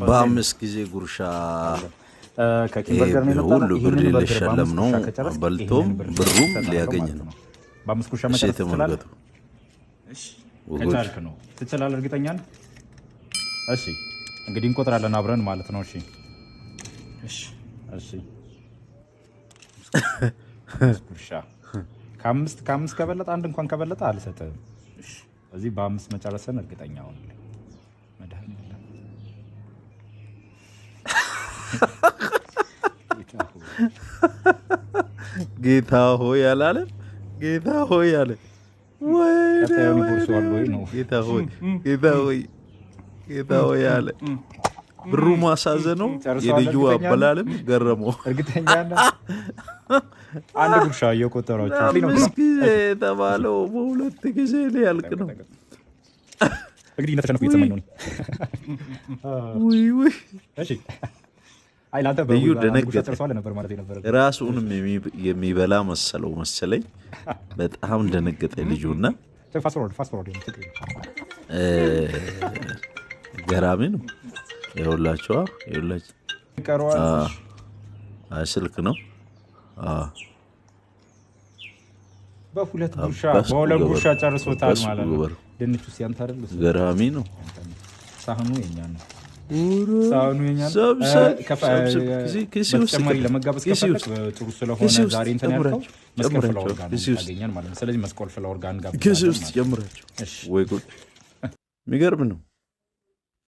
በአምስት ጊዜ ጉርሻ ሁሉ ብር ሊሸለም ነው። በልቶም ብሩም ሊያገኝ ነው። በአምስት ጉርሻ መጨረስ ትችላለህ? ከቻልክ ነው። ትችላለህ? እርግጠኛ ነህ? እሺ እንግዲህ እንቆጥራለን አብረን ማለት ነው። እሺ እሺ ጉርሻ ከአምስት ከበለጠ አንድ እንኳን ከበለጠ አልሰጥህም። እዚህ በአምስት መጨረስን እርግጠኛ ሆነ። ጌታ ሆይ አላለም? ጌታ ሆይ አለ ጌታ ሆይ አለ። ብሩ ማሳዘነው የልጁ አበላለም ገረመው። እርግጠኛ ነህ? አንድ ጉርሻ እየቆጠራችሁ አምስት ጊዜ የተባለው በሁለት ጊዜ ሊያልቅ ነው። እንግዲህ እንደተሸነፍኩ እየተሰማኝ ነው። ውይ እሺ አይ ላንተ ልዩ ደነገጠ። ነበር ማለት ነበር። ራሱንም የሚበላ መሰለው መሰለኝ። በጣም ደነገጠ ልጁና ገራሚ ነው። ይኸውላችሁ ስልክ ነው። በሁለት ጉርሻ ጨርሶታል ማለት ነው። ድንቹ ሲያንተ አይደል? ገራሚ ነው። ሳህኑ የኛ ነው። ተጨማሪ ለመጋበዝ ከፈለክ ጥሩ ስለሆነ ዛሬ እንትን ያልከው መስቀል ፍላወር ጋር ታገኛል ማለት ነው። ስለዚህ መስቀል ፍላወር ጋር እንጋብዛለን። ጊዜ ውስጥ ጨምራቸው ወይ ጉድ! የሚገርም ነው።